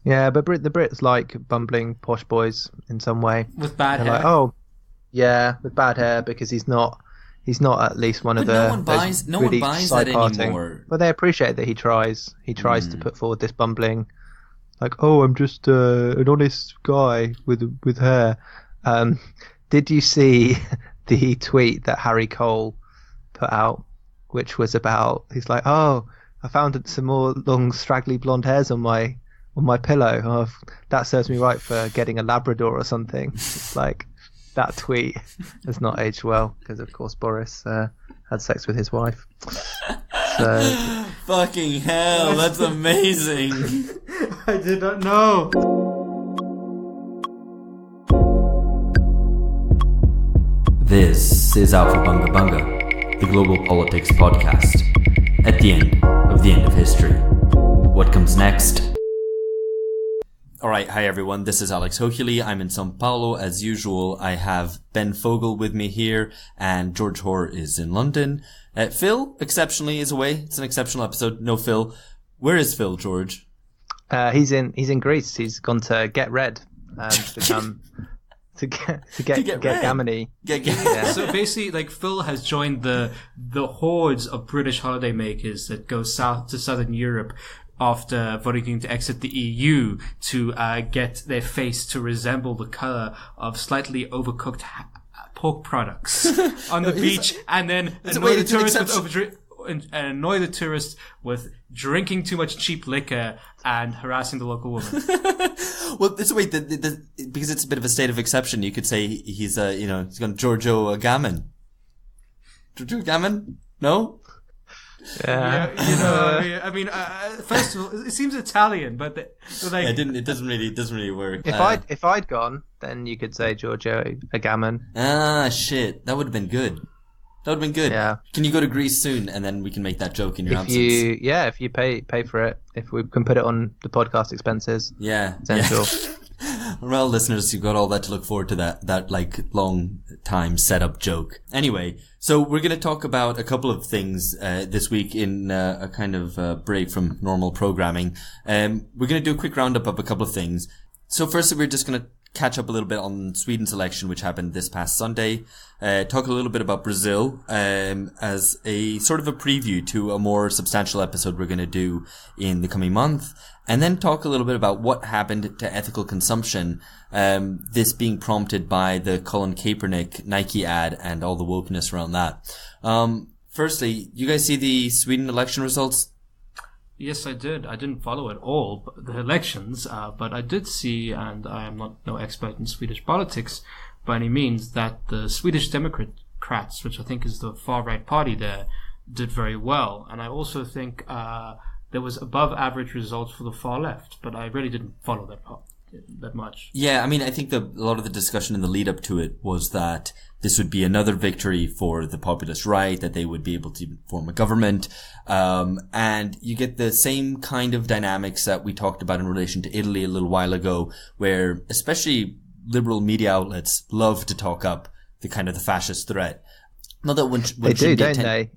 Yeah, but the Brits like bumbling posh boys in some way. With bad They're hair. like, oh, yeah, with bad hair because he's not at least one of But the no one buys that anymore. But they appreciate that he tries. He tries to put forward this bumbling, like, oh, I'm just an honest guy with hair. Did you see the tweet that Harry Cole put out, which was about, he's like, oh, I found some more long straggly blonde hairs on my pillow. Oh, that serves me right for getting a Labrador or something. It's like, that tweet has not aged well because, of course, Boris had sex with his wife. So, fucking hell, that's amazing. I did not know. This is Alpha Bunga Bunga, the global politics podcast. At the end of history. What comes next? Alright, hi everyone, this is Alex Hochuli. I'm in Sao Paulo as usual. I have Ben Fogel with me here and George Hoare is in London. Phil, exceptionally, is away. It's an exceptional episode. No Phil. Where is Phil, George? He's in Greece. He's gone to get red. To get Gamony. Yeah. So basically, like, Phil has joined the hordes of British holidaymakers that go south to southern Europe after voting to exit the EU to get their face to resemble the color of slightly overcooked pork products on the beach, and then annoy the tourists with drinking too much cheap liquor and harassing the local woman. Well, this way, because it's a bit of a state of exception, you could say he's he's gone Giorgio Gammon. Giorgio Gammon? No? Yeah. I mean, first of all, it seems Italian, but like, it doesn't really work. If I'd gone, then you could say Giorgio Agamben. Ah, shit, that would have been good. Yeah. Can you go to Greece soon, and then we can make that joke in your absence? If you pay for it, if we can put it on the podcast expenses. Yeah. Essential. Well, listeners, you've got all that to look forward to, that like long time setup joke. Anyway, so we're going to talk about a couple of things this week in a kind of break from normal programming. We're going to do a quick roundup of a couple of things. So firstly, we're just going to catch up a little bit on Sweden's election, which happened this past Sunday. Talk a little bit about Brazil as a sort of a preview to a more substantial episode we're going to do in the coming month. And then talk a little bit about what happened to ethical consumption, this being prompted by the Colin Kaepernick Nike ad and all the wokeness around that. Firstly, you guys see the Sweden election results? Yes, I did. I didn't follow it all, the elections, but I did see, and I am no expert in Swedish politics by any means, that the Swedish Democrats, which I think is the far-right party there, did very well. And I also think there was above-average results for the far left, but I really didn't follow that much. Yeah, I mean, I think a lot of the discussion in the lead-up to it was that this would be another victory for the populist right, that they would be able to form a government. And you get the same kind of dynamics that we talked about in relation to Italy a little while ago, where especially liberal media outlets love to talk up the kind of the fascist threat. Not that they do, don't they?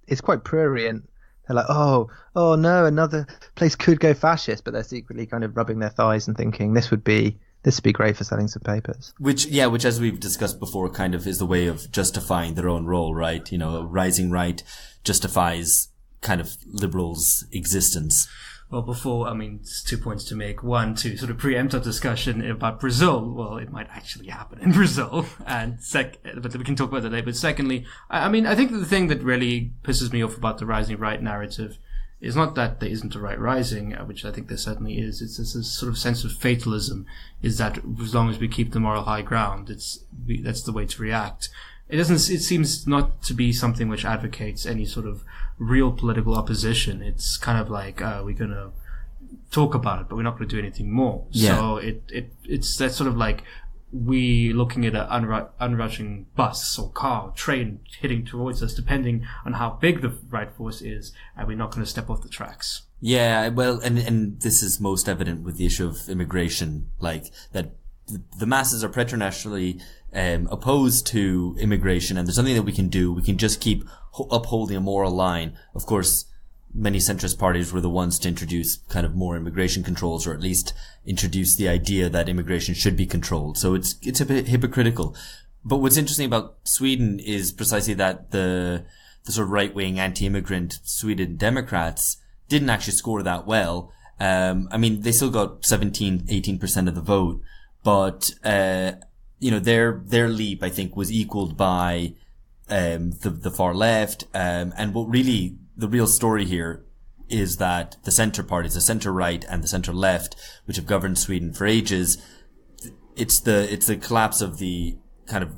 It's quite prurient. They're like, oh no, another place could go fascist, but they're secretly kind of rubbing their thighs and thinking this would be great for selling some papers. Which as we've discussed before, kind of is the way of justifying their own role, right? You know, rising right justifies kind of liberals' existence. Well, there's 2 points to make. One, to sort of preempt our discussion about Brazil. Well, it might actually happen in Brazil. But we can talk about that later. But secondly, I think the thing that really pisses me off about the rising right narrative is not that there isn't a right rising, which I think there certainly is. It's this sort of sense of fatalism, is that as long as we keep the moral high ground, that's the way to react. It seems not to be something which advocates any sort of real political opposition. It's kind of like, we're going to talk about it, but we're not going to do anything more. Yeah. So it's that sort of like we looking at an unrushing bus or car or train hitting towards us, depending on how big the right force is, and we're not going to step off the tracks. Yeah, well, and this is most evident with the issue of immigration, like that the masses are preternaturally opposed to immigration, and there's nothing that we can do. We can just keep upholding a moral line. Of course, many centrist parties were the ones to introduce kind of more immigration controls, or at least introduce the idea that immigration should be controlled. So it's a bit hypocritical. But what's interesting about Sweden is precisely that the sort of right-wing anti-immigrant Sweden Democrats didn't actually score that well. I mean, they still got 18% of the vote, but, their leap, I think, was equaled by, the far left. And the real story here is that the center parties, the center right and the center left, which have governed Sweden for ages, it's the collapse of the kind of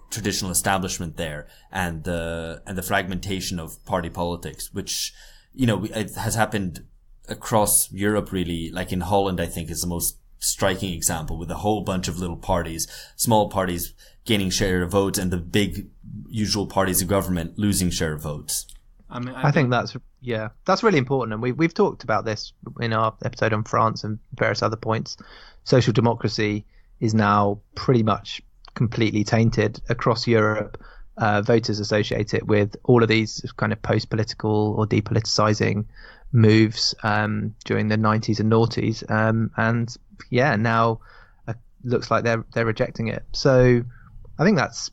traditional establishment there, and the fragmentation of party politics, which, it has happened across Europe, really. Like in Holland, I think, is the most striking example, with a whole bunch of little parties, small parties gaining share of votes, and the big usual parties of government losing share of votes. I think that's really important, and we've talked about this in our episode on France and various other points. Social democracy is now pretty much completely tainted across Europe. Voters associate it with all of these kind of post-political or depoliticizing moves during the 90s and noughties, and now looks like they're rejecting it. So I think that's,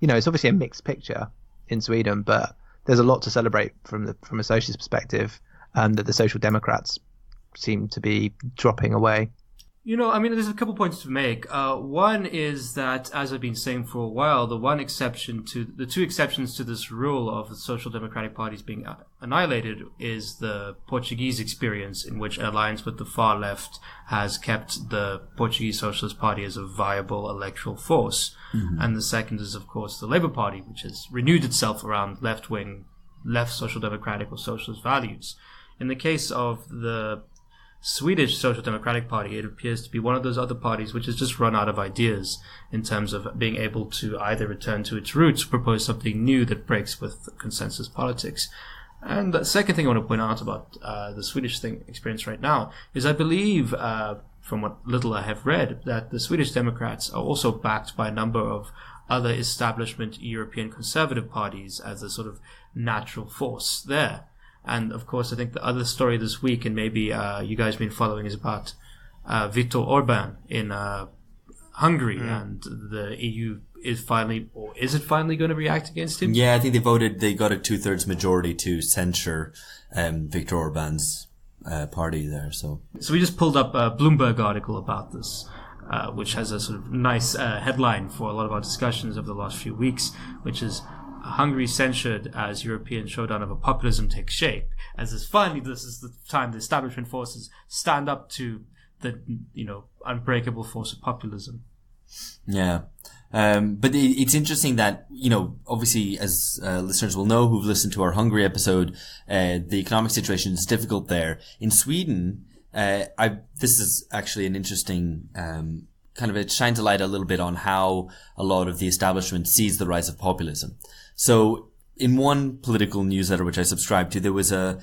it's obviously a mixed picture in Sweden, but there's a lot to celebrate from a socialist perspective, that the Social Democrats seem to be dropping away. There's a couple points to make. One is that, as I've been saying for a while, the two exceptions to this rule of the Social Democratic parties being annihilated is the Portuguese experience, in which alliance with the far left has kept the Portuguese Socialist Party as a viable electoral force. Mm-hmm. And the second is, of course, the Labour Party, which has renewed itself around left social democratic or socialist values. In the case of the Swedish Social Democratic Party, it appears to be one of those other parties which has just run out of ideas in terms of being able to either return to its roots or propose something new that breaks with consensus politics. And the second thing I want to point out about the Swedish experience right now is, I believe, from what little I have read, that the Swedish Democrats are also backed by a number of other establishment European conservative parties as a sort of natural force there. And, of course, I think the other story this week, and maybe you guys have been following, is about Viktor Orban in Hungary. And the EU is it finally going to react against him? Yeah, I think they got a 2/3 majority to censure Viktor Orban's party there. So we just pulled up a Bloomberg article about this, which has a sort of nice headline for a lot of our discussions of the last few weeks, which is Hungary censured as European showdown of a populism takes shape. This is the time the establishment forces stand up to the, unbreakable force of populism. Yeah. But it's interesting that, obviously, as listeners will know who've listened to our Hungary episode, the economic situation is difficult there. In Sweden, this is actually an interesting, it shines a light a little bit on how a lot of the establishment sees the rise of populism. So in one political newsletter which I subscribed to,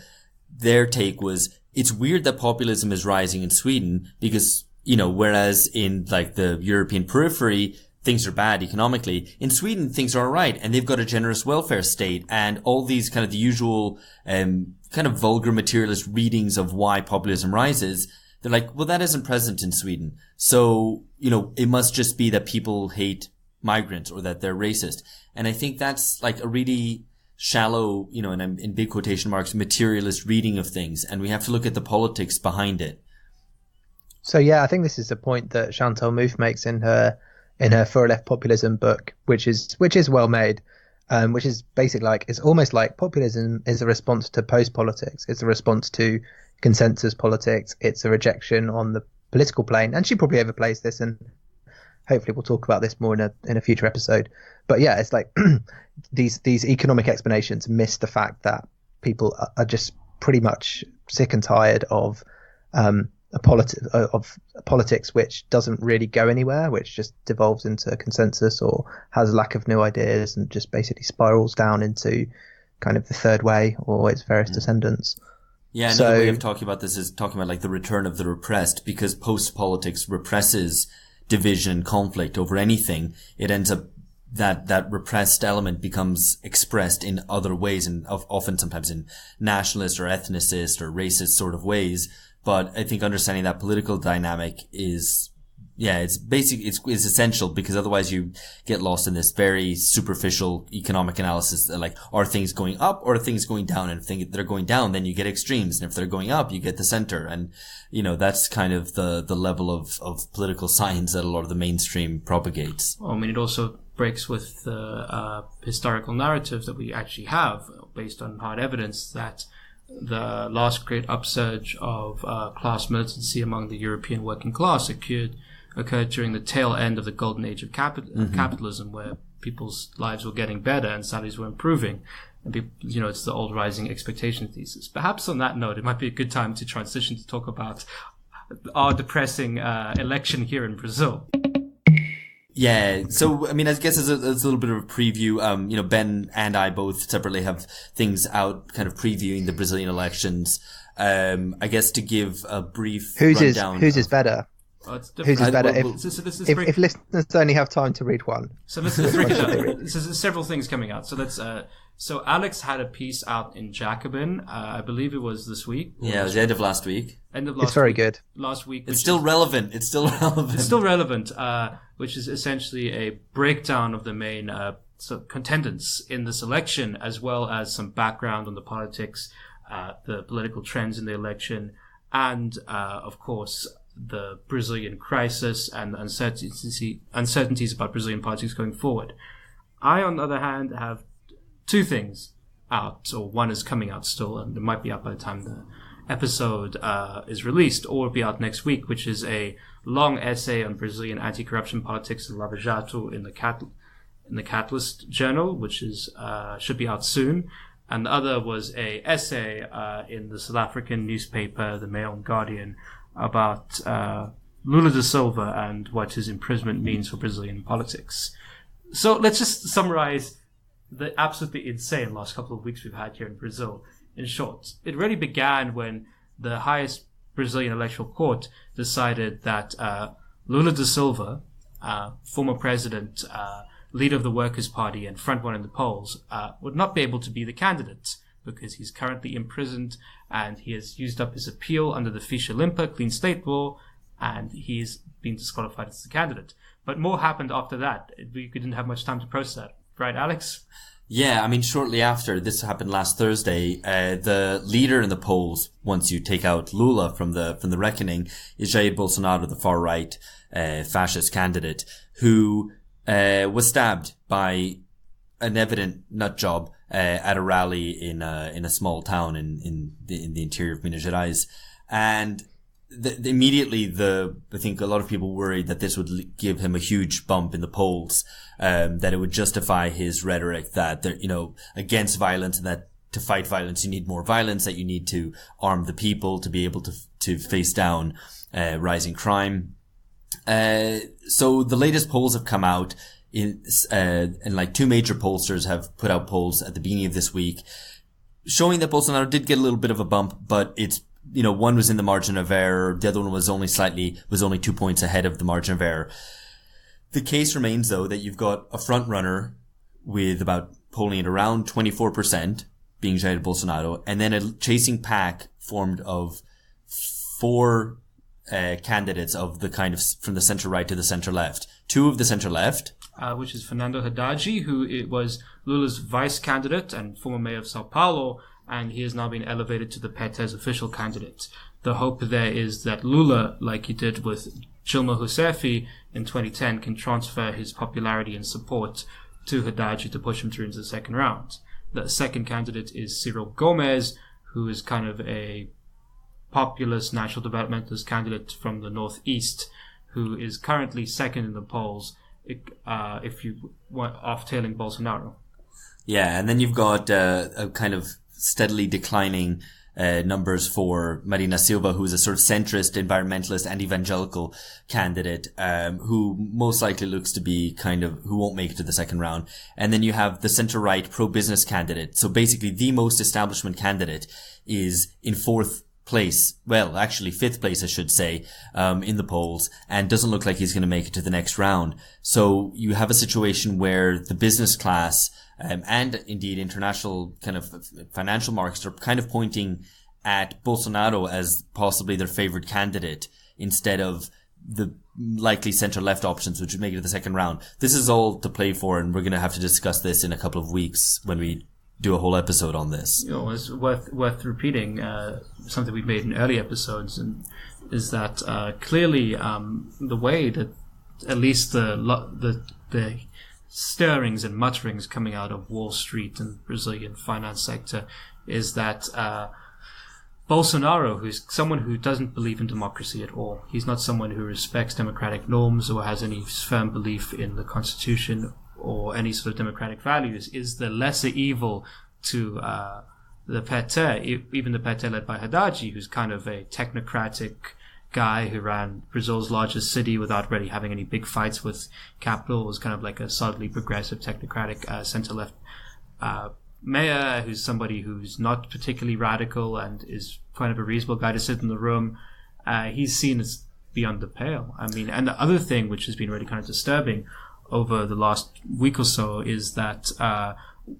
their take was, it's weird that populism is rising in Sweden because, whereas in like the European periphery, things are bad economically, in Sweden things are alright, and they've got a generous welfare state and all these kind of the usual, kind of vulgar materialist readings of why populism rises. They're like, well, that isn't present in Sweden. So, it must just be that people hate migrants or that they're racist. And I think that's like a really shallow, and I'm in big quotation marks, materialist reading of things. And we have to look at the politics behind it. So, yeah, I think this is a point that Chantal Mouffe makes in her For Left Populism book, which is well made, which is basically like, it's almost like populism is a response to post-politics. It's a response to consensus politics. It's a rejection on the political plane. And she probably overplays this, and hopefully we'll talk about this more in a future episode. But yeah, it's like these economic explanations miss the fact that people are just pretty much sick and tired of politics which doesn't really go anywhere, which just devolves into consensus or has a lack of new ideas and just basically spirals down into kind of the third way or its various descendants. Yeah, another way of talking about this is talking about like the return of the repressed, because post-politics represses division and conflict over anything. It ends up that repressed element becomes expressed in other ways, and often sometimes in nationalist or ethnicist or racist sort of ways. But I think understanding that political dynamic is, it's essential, because otherwise you get lost in this very superficial economic analysis that, like, are things going up or are things going down? And if they're going down, then you get extremes. And if they're going up, you get the center. And, that's kind of the level of political science that a lot of the mainstream propagates. Well, I mean, it also breaks with the historical narrative that we actually have, based on hard evidence, that the last great upsurge of class militancy among the European working class occurred during the tail end of the golden age of capitalism, where people's lives were getting better and salaries were improving. And it's the old rising expectation thesis. Perhaps on that note, it might be a good time to transition to talk about our depressing election here in Brazil. Yeah, so, I mean, I guess as a little bit of a preview, Ben and I both separately have things out kind of previewing the Brazilian elections. I guess to give a brief rundown. Whose is better? Whose is better? If listeners only have time to read one. So let's break it down. There's several things coming out. So so Alex had a piece out in Jacobin. I believe it was this week. Yeah, it was the end of last week. It's very good. Last week. It's still relevant. It's still relevant. Which is essentially a breakdown of the main contenders in this election, as well as some background on the politics, the political trends in the election, and of course the Brazilian crisis and uncertainties about Brazilian politics going forward. I, on the other hand, have two things out, or one is coming out still, and it might be out by the time the episode is released, or it'll be out next week, which is a long essay on Brazilian anti-corruption politics and Lava Jato in the Catalyst Journal, which is should be out soon. And the other was a essay in the South African newspaper, the Mail and Guardian, about Lula da Silva and what his imprisonment means for Brazilian politics. So let's just summarize the absolutely insane last couple of weeks we've had here in Brazil. In short, it really began when the highest Brazilian electoral court decided that Lula da Silva, former president, leader of the Workers' Party and front one in the polls, would not be able to be the candidate because he's currently imprisoned and he has used up his appeal under the Ficha Limpa clean slate law, and he's been disqualified as the candidate. But more happened after that. We didn't have much time to process that. Right, Alex? Yeah, I mean, shortly after, this happened last Thursday, the leader in the polls, once you take out Lula from the reckoning, is Jair Bolsonaro, the far-right fascist candidate, who was stabbed by an evident nut job at a rally in a small town in the interior of Minas Gerais. And immediately, I think a lot of people worried that this would give him a huge bump in the polls, that it would justify his rhetoric that they're, against violence, and that to fight violence, you need more violence, that you need to arm the people to be able to face down, rising crime. So the latest polls have come out and like two major pollsters have put out polls at the beginning of this week showing that Bolsonaro did get a little bit of a bump, but it's, one was in the margin of error. The other one was only 2 points ahead of the margin of error. The case remains, though, that you've got a front runner with about polling at around 24%, being Jair Bolsonaro, and then a chasing pack formed of four candidates of the kind of from the center right to the center left. Two of the center left, which is Fernando Haddad, who was Lula's vice candidate and former mayor of Sao Paulo, and he has now been elevated to the PT's official candidate. The hope there is that Lula, like he did with Dilma Rousseff in 2010, can transfer his popularity and support to Haddad to push him through into the second round. The second candidate is Ciro Gomes, who is kind of a populist national developmentalist candidate from the northeast, who is currently second in the polls, if you want, off-tailing Bolsonaro. Yeah, and then you've got a kind of steadily declining numbers for Marina Silva, who's a sort of centrist, environmentalist, and evangelical candidate, who most likely looks to be who won't make it to the second round. And then you have the center-right pro-business candidate. So basically the most establishment candidate is in fourth place. Well, actually 5th place, I should say, in the polls, and doesn't look like he's going to make it to the next round. So you have a situation where the business class, and indeed international kind of financial markets are kind of pointing at Bolsonaro as possibly their favorite candidate instead of the likely center-left options, which would make it to the second round. This is all to play for, and we're going to have to discuss this in a couple of weeks when we do a whole episode on this. It's worth repeating something we made in early episodes, and is that clearly the way that at least the stirrings and mutterings coming out of Wall Street and Brazilian finance sector is that Bolsonaro, who's someone who doesn't believe in democracy at all, he's not someone who respects democratic norms or has any firm belief in the Constitution or any sort of democratic values, is the lesser evil to the PT, even the PT led by Haddad, who's kind of a technocratic guy who ran Brazil's largest city without really having any big fights with capital, was kind of like a solidly progressive technocratic center-left mayor, who's somebody who's not particularly radical and is kind of a reasonable guy to sit in the room. He's seen as beyond the pale. I mean, and the other thing which has been really kind of disturbing over the last week or so is that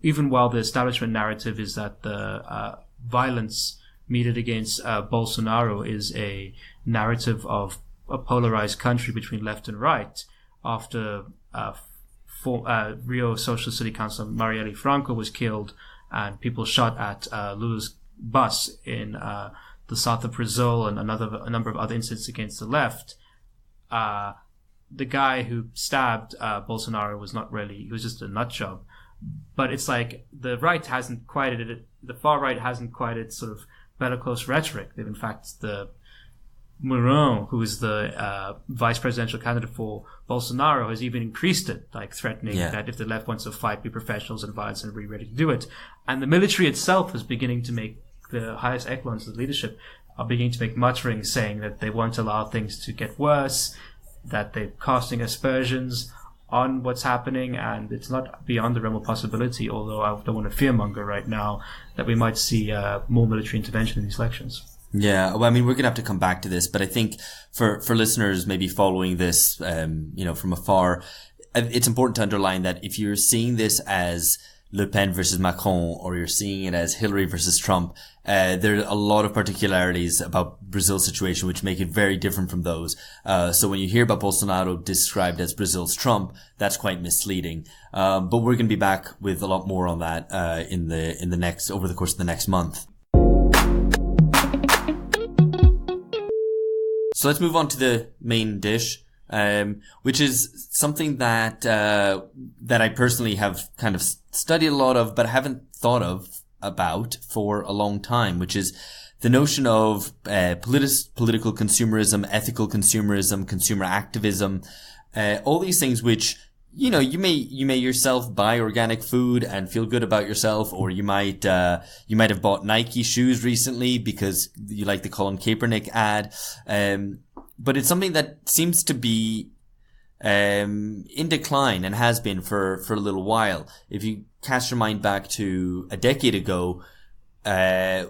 even while the establishment narrative is that the violence meted against Bolsonaro is a narrative of a polarized country between left and right, after Rio Socialist City Councilor Marielle Franco was killed and people shot at Lula's bus in the south of Brazil, and a number of other incidents against the left. The guy who stabbed Bolsonaro was not really, he was just a nut job. But it's like the right hasn't quieted it, the far right hasn't quieted sort of bellicose rhetoric. They've in fact, the Mourão, who is the vice presidential candidate for Bolsonaro, has even increased it, like threatening that if the left wants to fight, be professionals in violence and be ready to do it. And the military itself is beginning to make, the highest echelons of leadership are beginning to make mutterings saying that they won't allow things to get worse, that they're casting aspersions on what's happening, and it's not beyond the realm of possibility, although I don't want to fearmonger right now, that we might see more military intervention in these elections. Yeah, well, I mean, we're going to have to come back to this, but I think for listeners maybe following this, from afar, it's important to underline that if you're seeing this as Le Pen versus Macron, or you're seeing it as Hillary versus Trump, there are a lot of particularities about Brazil's situation which make it very different from those. So when you hear about Bolsonaro described as Brazil's Trump, that's quite misleading. But we're going to be back with a lot more on that over the course of the next month. So let's move on to the main dish, which is something that I personally have kind of studied a lot of, but haven't thought about for a long time, which is the notion of political consumerism, ethical consumerism, consumer activism, all these things which, you may yourself buy organic food and feel good about yourself, or you might have bought Nike shoes recently because you like the Colin Kaepernick ad. But it's something that seems to be in decline and has been for a little while. If you cast your mind back to a decade ago,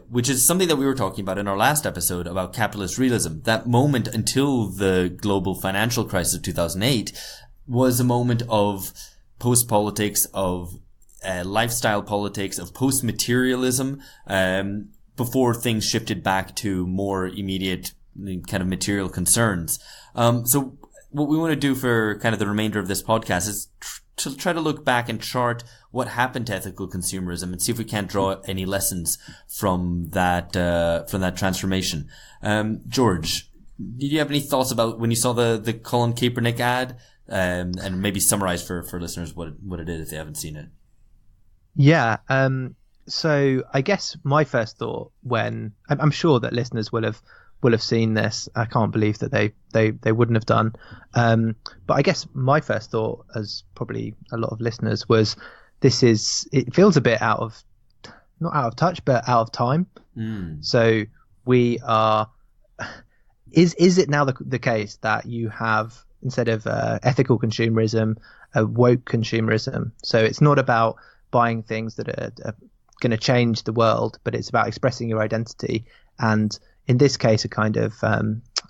which is something that we were talking about in our last episode about capitalist realism, that moment until the global financial crisis of 2008 was a moment of post-politics, of lifestyle politics, of post-materialism, before things shifted back to more immediate kind of material concerns. So what we want to do for kind of the remainder of this podcast is to try to look back and chart what happened to ethical consumerism and see if we can't draw any lessons from that transformation. George, did you have any thoughts about when you saw the Colin Kaepernick ad? And maybe summarize for listeners what it is if they haven't seen it. Yeah. So I guess my first thought, when I'm sure that listeners will have seen this, I can't believe that they wouldn't have done. But I guess my first thought, as probably a lot of listeners, was it feels a bit not out of touch, but out of time. So we are. Is it now the case that you have, instead of ethical consumerism, a woke consumerism? So it's not about buying things that are going to change the world, but it's about expressing your identity. And in this case, a kind of,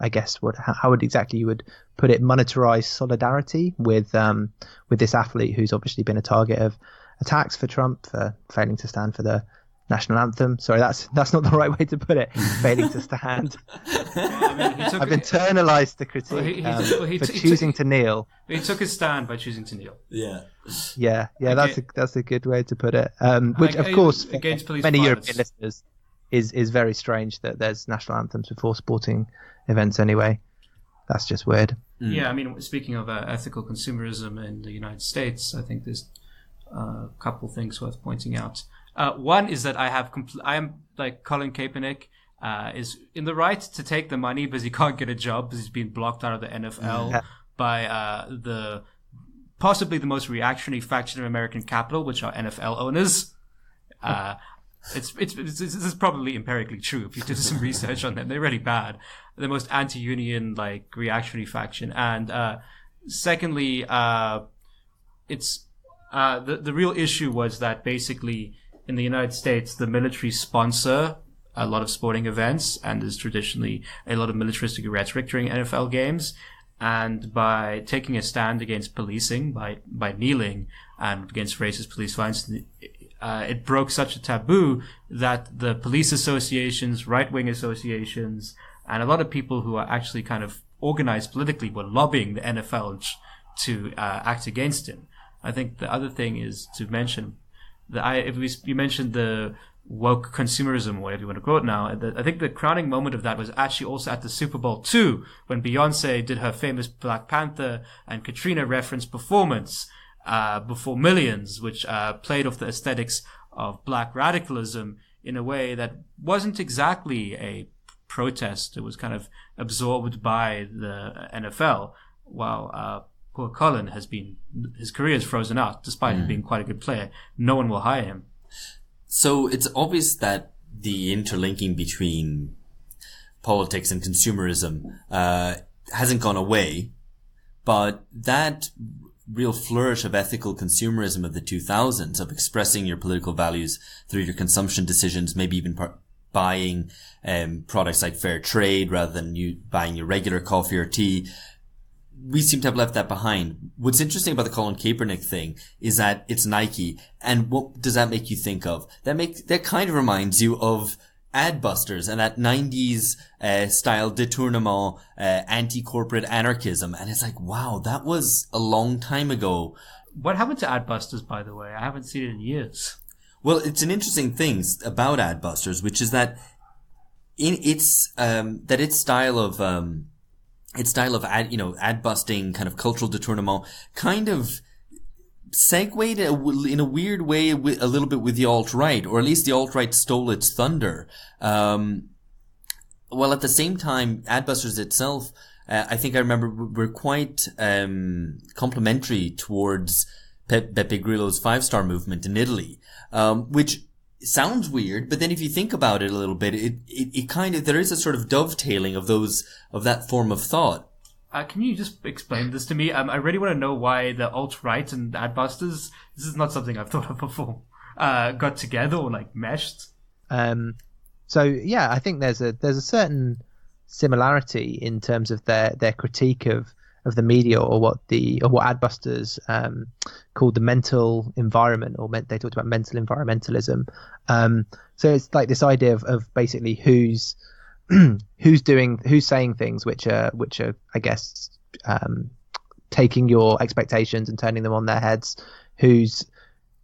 I guess, how would exactly you would put it, monetarized solidarity with this athlete who's obviously been a target of attacks for Trump for failing to stand for the national anthem. Sorry, that's not the right way to put it. Failing to stand. I've internalized the critique for choosing to kneel. He took his stand by choosing to kneel. Yeah. That's a good way to put it. Which, of course, against police many violence. European listeners is very strange that there's national anthems before sporting events anyway. That's just weird. Yeah, I mean, speaking of ethical consumerism in the United States, I think there's a couple things worth pointing out. One is that I am like Colin Kaepernick, is in the right to take the money because he can't get a job because he's been blocked out of the NFL by possibly the most reactionary faction of American capital, which are NFL owners. This is probably empirically true if you did some research on them. They're really bad. The most anti-union, like, reactionary faction. And secondly, it's the real issue was that basically in the United States, the military sponsor a lot of sporting events, and there's traditionally a lot of militaristic rhetoric during NFL games. And by taking a stand against policing, by kneeling and against racist police violence, it broke such a taboo that the police associations, right-wing associations, and a lot of people who are actually kind of organized politically were lobbying the NFL to act against him. I think the other thing is to mention you mentioned the woke consumerism, whatever you want to quote now. I think the crowning moment of that was actually also at the Super Bowl II, when Beyonce did her famous Black Panther and Katrina reference performance before millions, which played off the aesthetics of black radicalism in a way that wasn't exactly a protest. It was kind of absorbed by the NFL, while poor Colin his career is frozen out, despite him being quite a good player. No one will hire him. So it's obvious that the interlinking between politics and consumerism hasn't gone away, but that real flourish of ethical consumerism of the 2000s, of expressing your political values through your consumption decisions, maybe even buying products like fair trade rather than you buying your regular coffee or tea, we seem to have left that behind. What's interesting about the Colin Kaepernick thing is that it's Nike. And what does that make you think of? That kind of reminds you of Adbusters and that 90s style détournement, anti-corporate anarchism. And it's like, wow, that was a long time ago. What happened to Adbusters, by the way? I haven't seen it in years. Well, it's an interesting thing about Adbusters, which is that its style of ad busting, kind of cultural détournement, kind of segued in a weird way a little bit with the alt-right, or at least the alt-right stole its thunder. While at the same time, Adbusters itself, I think I remember were quite complimentary towards Beppe Grillo's 5-star movement in Italy, which sounds weird, but then if you think about it a little bit, it kind of, there is a sort of dovetailing of that form of thought. Can you just explain this to me? I really want to know why the alt-right and Adbusters, this is not something I've thought of before, got together or like meshed. So yeah, I think there's a certain similarity in terms of their critique of the media, or what Adbusters called the mental environment, or they talked about mental environmentalism. So it's like this idea of basically who's saying things which are I guess taking your expectations and turning them on their heads, who's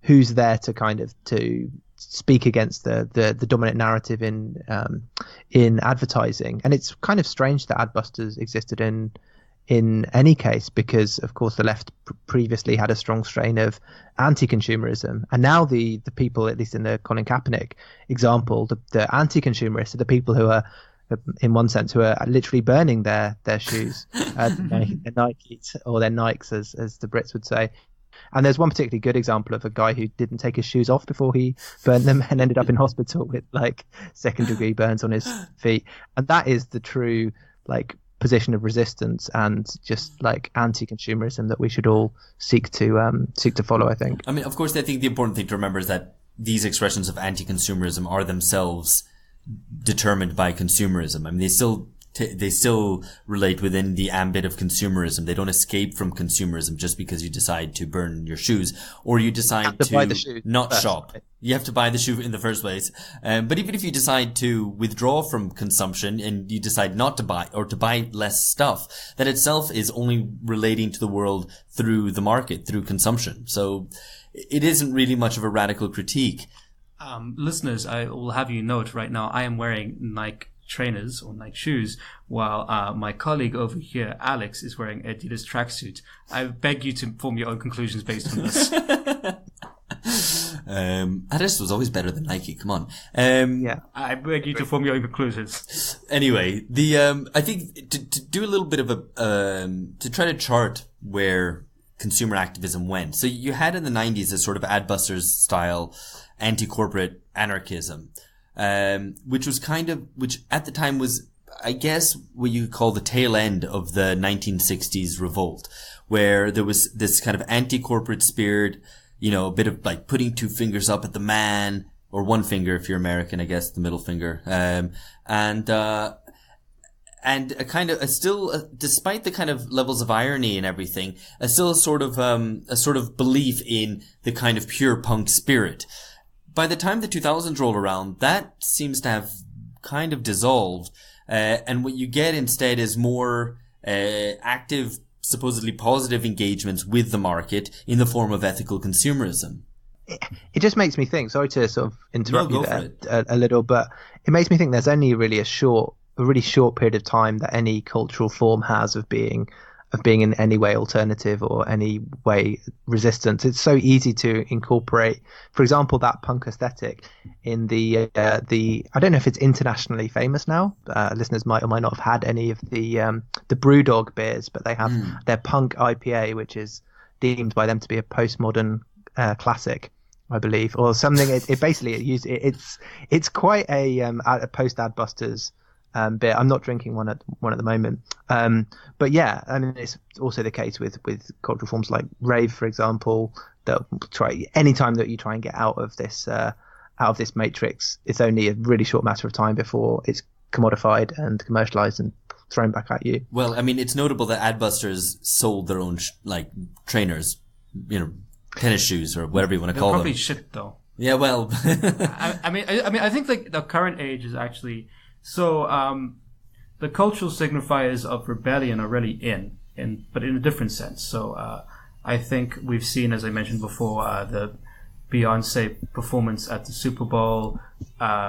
there to kind of to speak against the dominant narrative in advertising. And it's kind of strange that Adbusters existed in any case, because of course the left previously had a strong strain of anti-consumerism, and now the people, at least in the Colin Kaepernick example, the anti-consumerists are the people who are, in one sense, who are literally burning their shoes, their Nikes, or their Nikes as the Brits would say. And there's one particularly good example of a guy who didn't take his shoes off before he burned them and ended up in hospital with like 2nd-degree burns on his feet. And that is the true like position of resistance and just like anti-consumerism that we should all seek to follow, I think. I mean, of course, I think the important thing to remember is that these expressions of anti-consumerism are themselves determined by consumerism. I mean, they still relate within the ambit of consumerism. They don't escape from consumerism just because you decide to burn your shoes or you decide to buy the shoe not first. shop. You have to buy the shoe in the first place. But even if you decide to withdraw from consumption and you decide not to buy or to buy less stuff, that itself is only relating to the world through the market, through consumption. So it isn't really much of a radical critique. Listeners, I will have you note right now, I am wearing Nike trainers or Nike shoes, while my colleague over here, Alex, is wearing Adidas tracksuit. I beg you to form your own conclusions based on this. Adidas was always better than Nike. Come on. Yeah. I beg you to form your own conclusions. Anyway, I think to do a little bit of to try to chart where consumer activism went. So you had in the 90s a sort of Adbusters-style anti-corporate anarchism, which at the time was, I guess, what you could call the tail end of the 1960s revolt, where there was this kind of anti-corporate spirit, a bit of like putting two fingers up at the man, or one finger if you're American, I guess, the middle finger, and a kind of despite the kind of levels of irony and everything, still a sort of belief in the kind of pure punk spirit. By the time the 2000s roll around, that seems to have kind of dissolved, and what you get instead is more active, supposedly positive engagements with the market in the form of ethical consumerism. It just makes me think, sorry to sort of interrupt you there a little, but it makes me think there's only really a really short period of time that any cultural form has of being in any way alternative or any way resistance. It's so easy to incorporate, for example, that punk aesthetic in the I don't know if it's internationally famous now. Listeners might or might not have had any of the Brewdog beers, but they have their punk IPA, which is deemed by them to be a postmodern classic, I believe, or something. It's quite a post Adbusters beer. I'm not drinking one at the moment. But yeah, I mean, it's also the case with cultural forms like rave, for example, that try anytime that you try and get out of this matrix, it's only a really short matter of time before it's commodified and commercialized and thrown back at you. Well, I mean, it's notable that Adbusters sold their own trainers, tennis shoes or whatever you want to call them. Probably shit though. Yeah, well, I mean, I think like the current age is actually. So, the cultural signifiers of rebellion are really but in a different sense. So, I think we've seen, as I mentioned before, the Beyonce performance at the Super Bowl.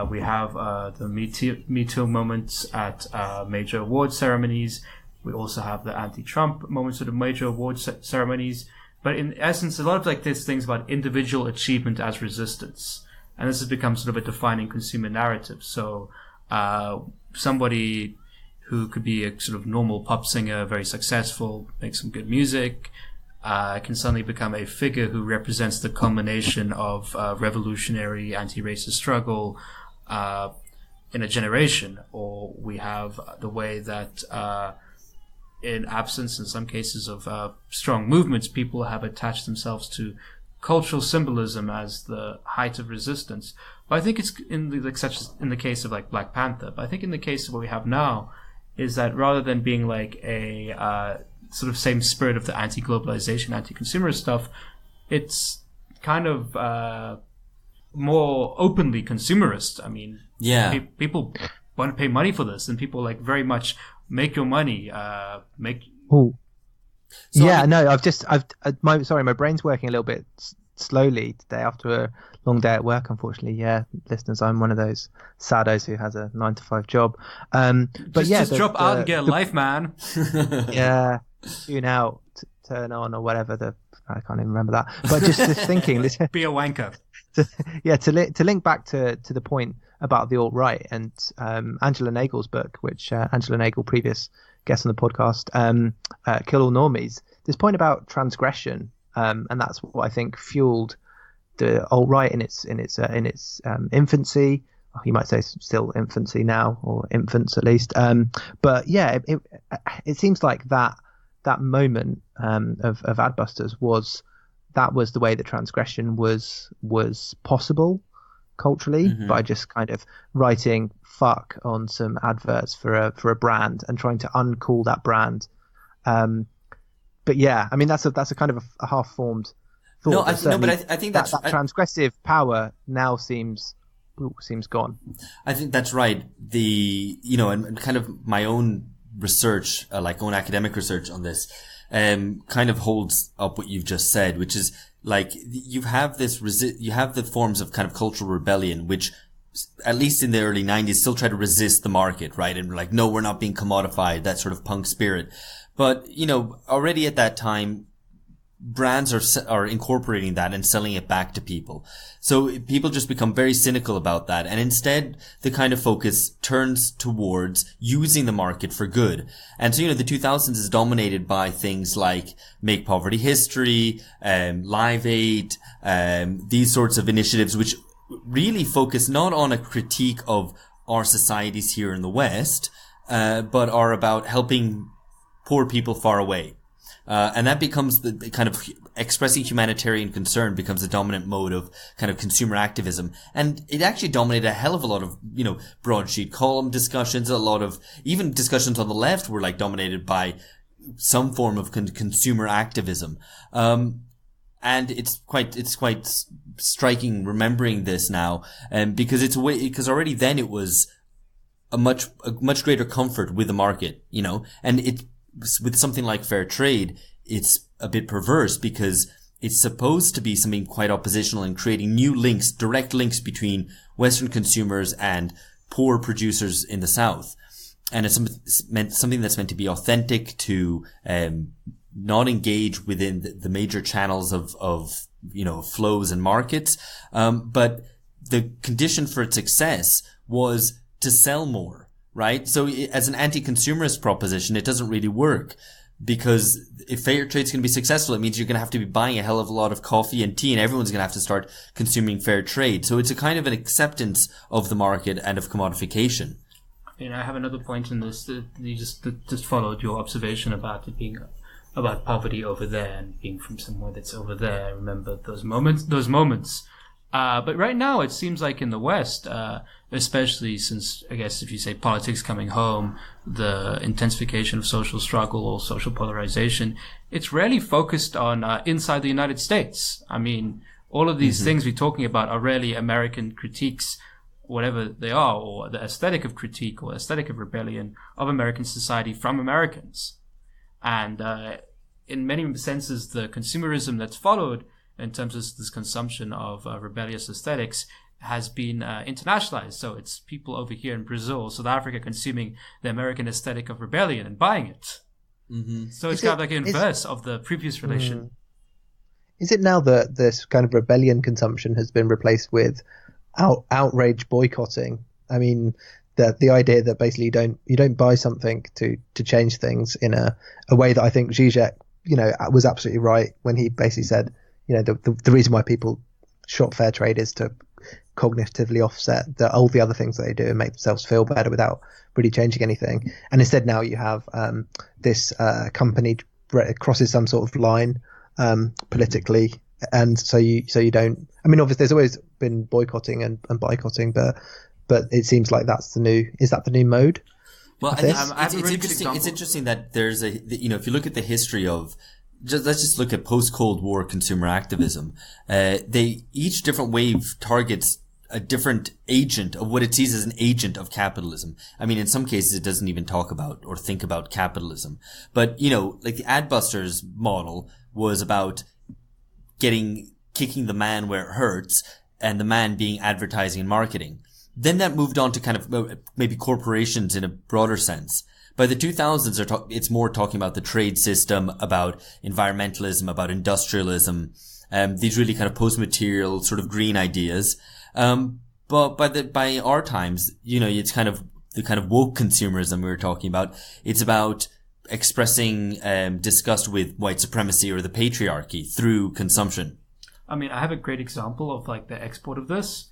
We have the Me Too moments at major award ceremonies. We also have the anti-Trump moments at the major award ceremonies. But in essence, a lot of like these things about individual achievement as resistance, and this has become sort of a defining consumer narrative. So. Somebody who could be a sort of normal pop singer, very successful, make some good music, can suddenly become a figure who represents the culmination of revolutionary anti-racist struggle in a generation. Or we have the way that in absence, in some cases, of strong movements, people have attached themselves to cultural symbolism as the height of resistance. But I think it's in the case of like Black Panther. But I think in the case of what we have now is that rather than being like a sort of same spirit of the anti-globalization, anti-consumer stuff, it's kind of more openly consumerist. I mean, yeah, people want to pay money for this, and people like very much make your money. Ooh. So yeah, my brain's working a little bit slowly today after a long day at work, unfortunately. Yeah, listeners, I'm one of those saddos who has a 9-to-5 job. But just drop out and get a life, man. Yeah, tune out, turn on, or whatever. I can't even remember that. But just thinking, this be a wanker. To link back to the point about the alt-right and Angela Nagel's book, which Angela Nagel, previous guest on the podcast, Kill All Normies. This point about transgression, and that's what I think fueled the alt-right in its infancy. You might say still infancy now, or infants at least. But yeah, it seems like that moment of Adbusters was the way that transgression was possible, culturally by just kind of writing "fuck" on some adverts for a brand and trying to uncool that brand. But yeah, I mean that's a kind of a half-formed thought. But I think that transgressive power now seems gone. I think that's right. And kind of my own research, own academic research on this, kind of holds up what you've just said, which is like you have the forms of kind of cultural rebellion, which at least in the early 90s still try to resist the market, right? And like, no, we're not being commodified, that sort of punk spirit. But, already at that time, brands are incorporating that and selling it back to people. So people just become very cynical about that. And instead, the kind of focus turns towards using the market for good. And so, the 2000s is dominated by things like Make Poverty History, Live Aid, these sorts of initiatives, which really focus not on a critique of our societies here in the West, but are about helping poor people far away. And that becomes the kind of expressing humanitarian concern becomes the dominant mode of kind of consumer activism. And it actually dominated a hell of a lot of, broadsheet column discussions. A lot of even discussions on the left were like dominated by some form of consumer activism. And it's quite striking remembering this now. Because already then it was a much greater comfort with the market, and with something like fair trade, it's a bit perverse because it's supposed to be something quite oppositional and creating new links, direct links between Western consumers and poor producers in the South. And it's something that's meant to be authentic, to not engage within the major channels of flows and markets. But the condition for its success was to sell more. Right? So as an anti-consumerist proposition, it doesn't really work because if fair trade's going to be successful, it means you're going to have to be buying a hell of a lot of coffee and tea and everyone's going to have to start consuming fair trade. So it's a kind of an acceptance of the market and of commodification. I have another point in this that you just followed your observation about it being about poverty over there and being from somewhere that's over there. I remember those moments. But right now it seems like in the West, especially since, I guess, if you say politics coming home, the intensification of social struggle or social polarization, it's rarely focused on inside the United States. I mean, all of these things we're talking about are rarely American critiques, whatever they are, or the aesthetic of critique or aesthetic of rebellion of American society from Americans. And in many senses, the consumerism that's followed in terms of this consumption of rebellious aesthetics has been internationalized. So it's people over here in Brazil, South Africa, consuming the American aesthetic of rebellion and buying it. So it's kind of like an inverse of the previous relation. Is it now that this kind of rebellion consumption has been replaced with outrage boycotting? I mean, the idea that basically you don't buy something to change things in a way that I think Zizek, was absolutely right when he basically said, the reason why people shop fair trade is to cognitively offset all the other things that they do and make themselves feel better without really changing anything. And instead now you have this company crosses some sort of line politically, and so you don't. I mean, obviously there's always been boycotting and boycotting, but it seems like is that the new mode? Well, it's interesting that there's if you look at the history of. Let's just look at post-Cold War consumer activism. Each different wave targets a different agent of what it sees as an agent of capitalism. I mean, in some cases, it doesn't even talk about or think about capitalism. But, like the Adbusters model was about kicking the man where it hurts, and the man being advertising and marketing. Then that moved on to kind of maybe corporations in a broader sense. By the 2000s, it's more talking about the trade system, about environmentalism, about industrialism, these really kind of post-material sort of green ideas. But by our times, it's kind of the kind of woke consumerism we were talking about. It's about expressing disgust with white supremacy or the patriarchy through consumption. I mean, I have a great example of like the export of this.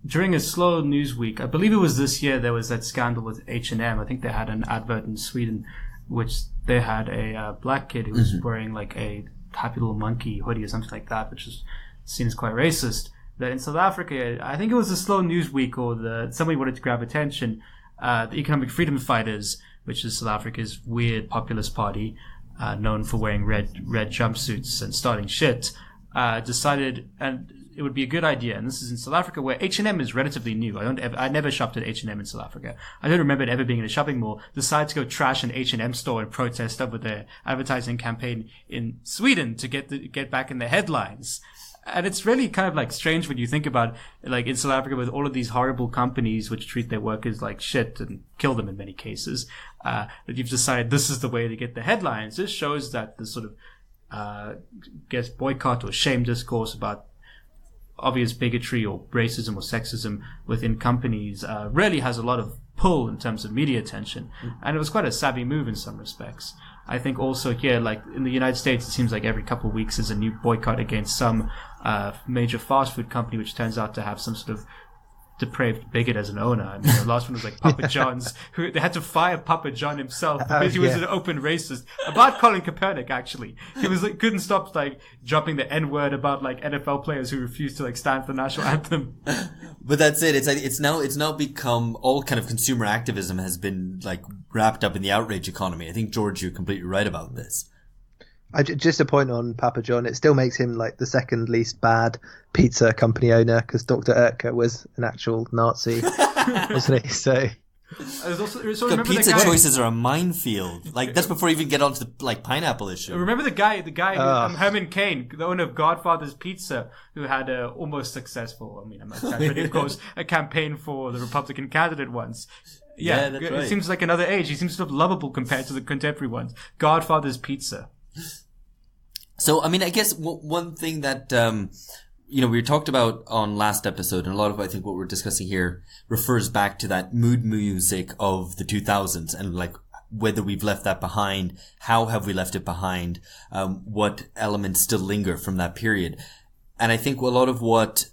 During a slow news week, I believe it was this year, there was that scandal with H&M. I think they had an advert in Sweden, which they had a black kid who was wearing like a Happy Little Monkey hoodie or something like that, which is seen as quite racist. that in South Africa, I think it was the Slow News Week or somebody wanted to grab attention. The Economic Freedom Fighters, which is South Africa's weird populist party, known for wearing red jumpsuits and starting shit, decided, and it would be a good idea, and this is in South Africa where H&M is relatively new. I never shopped at H&M in South Africa. I don't remember it ever being in a shopping mall. Decided to go trash an H&M store and protest over their advertising campaign in Sweden to get back in the headlines. And it's really kind of like strange when you think about like in South Africa with all of these horrible companies which treat their workers like shit and kill them in many cases, that you've decided this is the way to get the headlines. This shows that the sort of, boycott or shame discourse about obvious bigotry or racism or sexism within companies really has a lot of pull in terms of media attention. And it was quite a savvy move in some respects. I think also here, like in the United States, it seems like every couple of weeks there's a new boycott against some major fast food company which turns out to have some sort of depraved bigot as an owner. I mean, the last one was like Papa John's, who they had to fire Papa John himself because he was an open racist about Colin Kaepernick. Actually, he was like couldn't stop like dropping the N-word about like NFL players who refused to like stand for the national anthem. But that's it. It's now become all kind of consumer activism has been like wrapped up in the outrage economy. I think George, you're completely right about this. Just a point on Papa John, it still makes him like the second least bad pizza company owner because Dr. Oetker was an actual Nazi, wasn't he? So the pizza choices are a minefield. Like that's before you even get onto the like pineapple issue. Remember the guy Herman Cain, the owner of Godfather's Pizza, who had a almost successful, I mean, I'm not saying, but of course, a campaign for the Republican candidate once. Yeah, that's right. It seems like another age. He seems sort of lovable compared to the contemporary ones. Godfather's Pizza. So, I mean, I guess one thing that, we talked about on last episode, and a lot of, I think, what we're discussing here refers back to that mood music of the 2000s and like whether we've left that behind, how have we left it behind, what elements still linger from that period. And I think a lot of what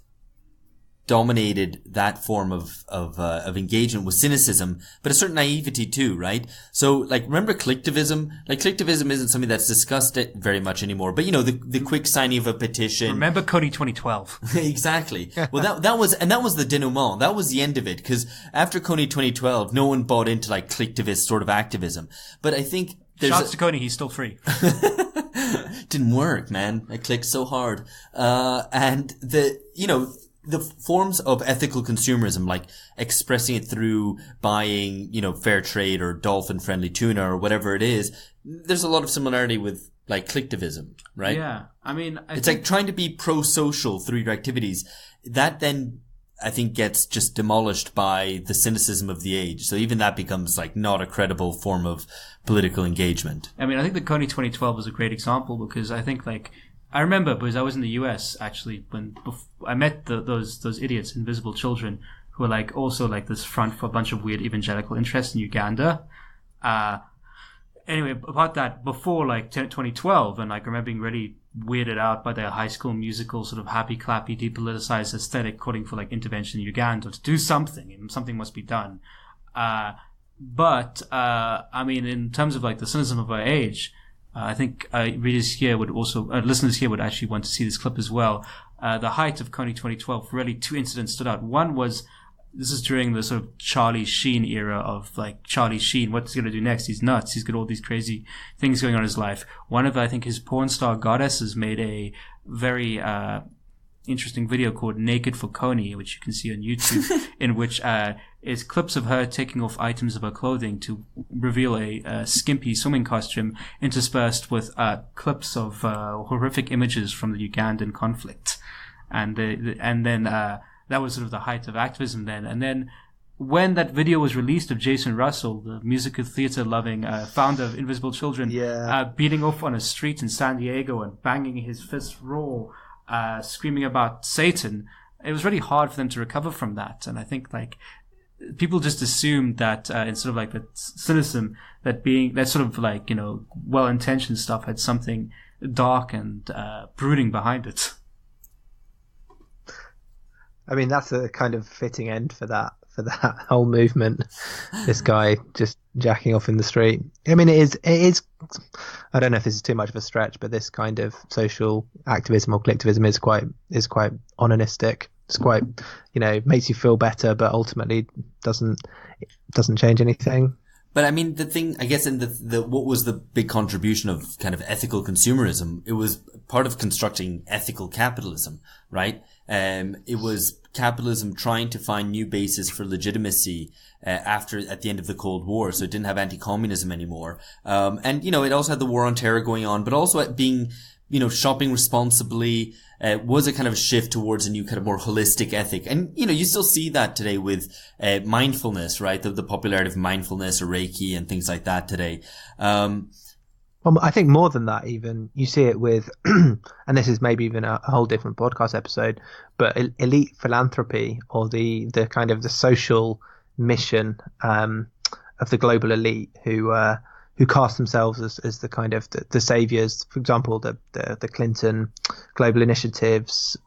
dominated that form of engagement was cynicism, but a certain naivety too, right? So, like, remember collectivism? Like, collectivism isn't something that's discussed very much anymore, but the quick signing of a petition. Remember Coney 2012. Exactly. Well, that was the denouement. That was the end of it, because after Coney 2012, no one bought into like collectivist sort of activism. But I think shouts to Coney, he's still free. Didn't work, man. I clicked so hard. And the forms of ethical consumerism, like expressing it through buying, fair trade or dolphin-friendly tuna or whatever it is, there's a lot of similarity with, like, collectivism, right? Yeah. I mean, it's like trying to be pro-social through your activities. That then, I think, gets just demolished by the cynicism of the age. So even that becomes, like, not a credible form of political engagement. I mean, I think the Coney 2012 was a great example because I think, like, I remember because I was in the US actually when I met those idiots, Invisible Children, who were like also like this front for a bunch of weird evangelical interests in Uganda. Anyway, about that before like 2012, and like I remember being really weirded out by their High School Musical sort of happy clappy depoliticized aesthetic, calling for like intervention in Uganda to do something, and something must be done. But I mean, in terms of like the cynicism of our age. I think listeners here would actually want to see this clip as well. The height of Coney 2012, really two incidents stood out. One was, this is during the sort of Charlie Sheen era of like, Charlie Sheen, what's he going to do next? He's nuts. He's got all these crazy things going on in his life. One of, I think, his porn star goddesses made a very interesting video called Naked for Coney, which you can see on YouTube, in which is clips of her taking off items of her clothing to reveal a skimpy swimming costume, interspersed with clips of horrific images from the Ugandan conflict. And then that was sort of the height of activism then. And then when that video was released of Jason Russell, the musical theater loving founder of Invisible Children, beating off on a street in San Diego and banging his fists raw, screaming about Satan, it was really hard for them to recover from that. And I think like people just assumed that in sort of like that cynicism, that sort of like, well-intentioned stuff had something dark and brooding behind it. I mean, that's a kind of fitting end for that whole movement. This guy just jacking off in the street. I mean, it is, I don't know if this is too much of a stretch, but this kind of social activism or collectivism is quite onanistic. it's quite, makes you feel better, but ultimately doesn't change anything. But I mean, the thing, I guess, in what was the big contribution of kind of ethical consumerism? It was part of constructing ethical capitalism, right? It was capitalism trying to find new bases for legitimacy at the end of the Cold War, so it didn't have anti-communism anymore. And it also had the war on terror going on, but also at being, shopping responsibly was a kind of shift towards a new kind of more holistic ethic. And, you still see that today with mindfulness, right? The popularity of mindfulness or Reiki and things like that today. Well, I think more than that, even you see it with, and this is maybe even a whole different podcast episode, but elite philanthropy, or the kind of the social mission of the global elite who cast themselves as the kind of the saviors. For example, the Clinton Global Initiatives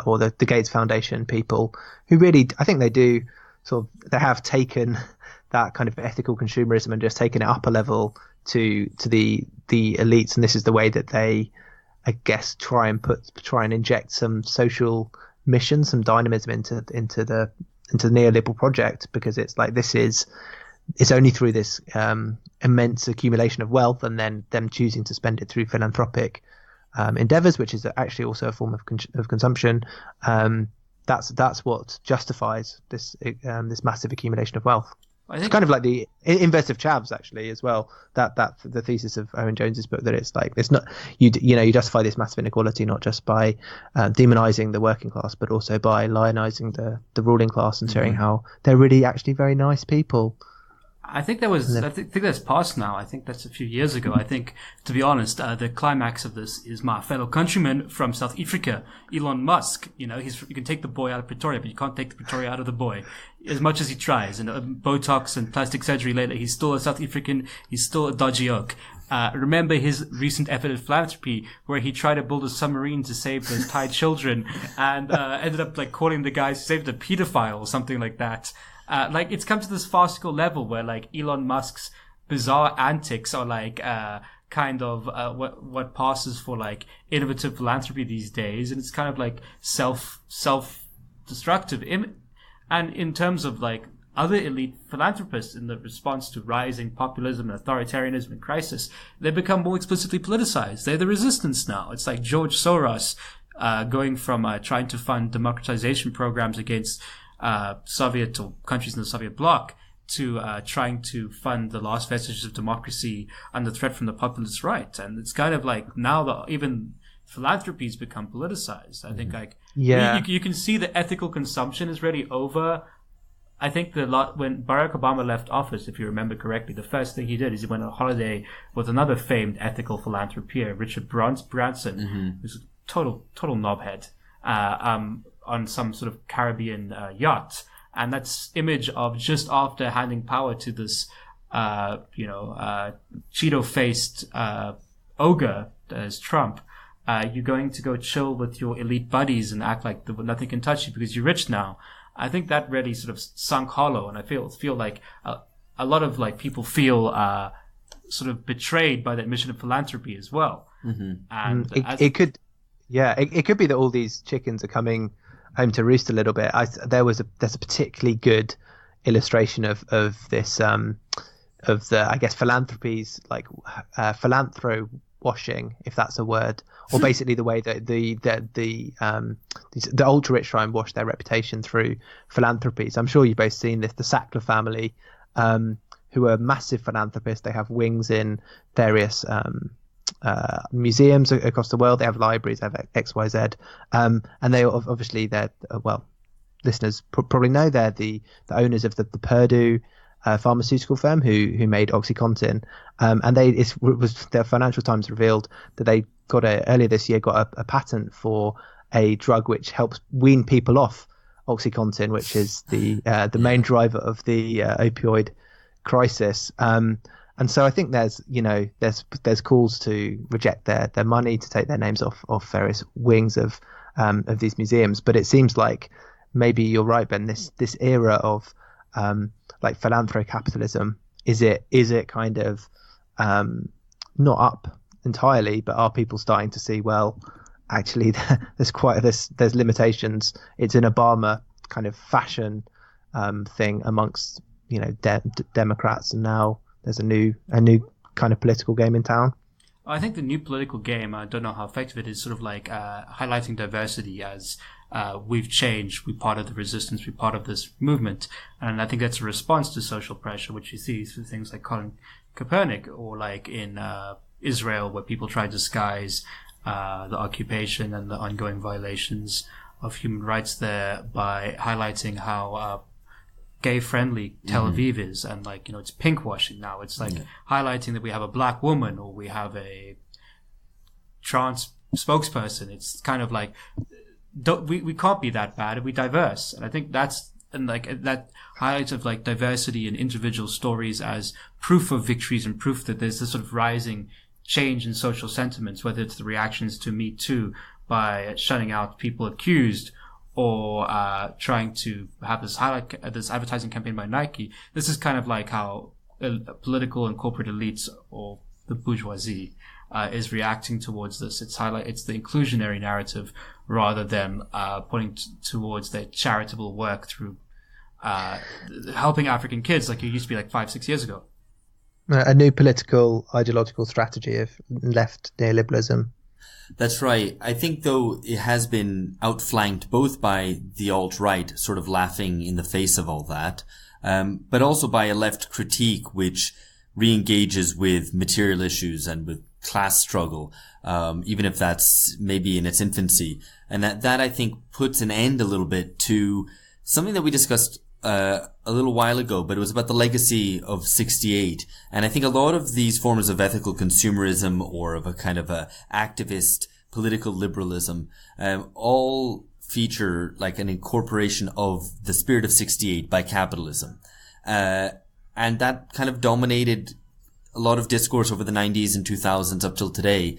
or the Gates Foundation people, who really, I think they have taken that kind of ethical consumerism and just taken it up a level to the elites, and this is the way that they, I guess, try and inject some social mission, some dynamism into the neoliberal project, because it's like it's only through this immense accumulation of wealth and then them choosing to spend it through philanthropic endeavors, which is actually also a form of consumption. That's what justifies this massive accumulation of wealth. It's kind of like the inverse of chavs, actually, as well. That the thesis of Owen Jones's book, that it's like, it's not you justify this massive inequality not just by demonizing the working class, but also by lionizing the ruling class and showing how they're really actually very nice people. I think I think that's past now. I think that's a few years ago. I think, to be honest, the climax of this is my fellow countryman from South Africa, Elon Musk. You can take the boy out of Pretoria, but you can't take the Pretoria out of the boy, as much as he tries. And Botox and plastic surgery later, he's still a South African. He's still a dodgy oak. Remember his recent effort at philanthropy, where he tried to build a submarine to save those Thai children, and ended up calling the guys who saved a pedophile or something like that. It's come to this farcical level where Elon Musk's bizarre antics are kind of what passes for innovative philanthropy these days, and it's kind of self-destructive. And in terms of other elite philanthropists, in the response to rising populism and authoritarianism and crisis, they become more explicitly politicized. They're the resistance now. It's like George Soros going from trying to fund democratization programs against Soviet or countries in the Soviet bloc to trying to fund the last vestiges of democracy under threat from the populist right. And it's kind of now that even philanthropy's become politicized. I think you can see the ethical consumption is really over. I think when Barack Obama left office, if you remember correctly, the first thing he did is he went on a holiday with another famed ethical philanthropier, Richard Branson, who's a total knobhead, on some sort of Caribbean yacht. And that's image of just after handing power to this, Cheeto-faced ogre as Trump, you're going to go chill with your elite buddies and act like nothing can touch you because you're rich now. I think that really sort of sunk hollow, and I feel like a lot of people feel sort of betrayed by that mission of philanthropy as well. And it could be that all these chickens are coming home to roost a little bit. There's a particularly good illustration of this of the, I guess, philanthropies, philanthro washing, if that's a word, or basically the way that the ultra rich try and wash their reputation through philanthropies. I'm sure you've both seen this. The Sackler family, who are massive philanthropists, they have wings in various museums across the world. They have libraries, they have XYZ, and they obviously listeners probably know they're the owners of the Purdue pharmaceutical firm who made OxyContin, and the Financial Times revealed that they earlier this year got a patent for a drug which helps wean people off OxyContin, which is the main driver of the opioid crisis. And so I think there's calls to reject their money, to take their names off various wings of these museums. But it seems like maybe you're right, Ben. This era of philanthrocapitalism, is it kind of not up entirely, but are people starting to see, well, actually there's limitations. It's an Obama kind of fashion thing amongst Democrats, and now there's a new kind of political game in town. I think the new political game, I don't know how effective it is, sort of like highlighting diversity as we've changed, we're part of the resistance, we're part of this movement. And I think that's a response to social pressure, which you see through things like Colin Kaepernick, or like in Israel, where people try to disguise the occupation and the ongoing violations of human rights there by highlighting how gay-friendly Tel Aviv is, and it's pinkwashing now. It's like highlighting that we have a black woman or we have a trans spokesperson. It's kind of like we can't be that bad. We're diverse, and I think that's that highlights of like diversity and individual stories as proof of victories and proof that there's this sort of rising change in social sentiments, whether it's the reactions to Me Too by shutting out people accused, or trying to have this advertising campaign by Nike. This is kind of like how political and corporate elites, or the bourgeoisie, is reacting towards this. It's the inclusionary narrative rather than pointing towards their charitable work through helping African kids, like it used to be like 5-6 years ago. A new political ideological strategy of left neoliberalism. That's right. I think, though, it has been outflanked both by the alt-right sort of laughing in the face of all that, but also by a left critique which re-engages with material issues and with class struggle, even if that's maybe in its infancy. And that I think puts an end a little bit to something that we discussed a little while ago, but it was about the legacy of 68. And I think a lot of these forms of ethical consumerism, or of a kind of a activist political liberalism, all feature like an incorporation of the spirit of 68 by capitalism. And that kind of dominated a lot of discourse over the 90s and 2000s up till today.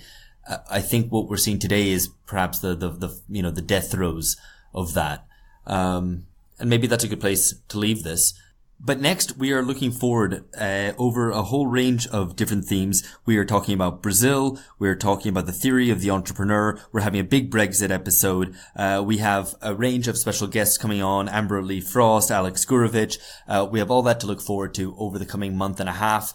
I think what we're seeing today is perhaps the death throes of that. And maybe that's a good place to leave this. But next, we are looking forward over a whole range of different themes. We are talking about Brazil. We're talking about the theory of the entrepreneur. We're having a big Brexit episode. We have a range of special guests coming on: Amber Lee Frost, Alex Gurovich. We have all that to look forward to over the coming month and a half.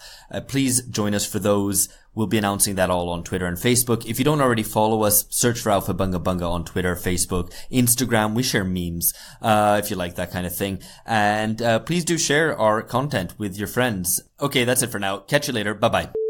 Please join us for those. We'll be announcing that all on Twitter and Facebook. If you don't already follow us, search for Alpha Bunga Bunga on Twitter, Facebook, Instagram. We share memes, if you like that kind of thing. And please do share our content with your friends. Okay, that's it for now. Catch you later. Bye-bye.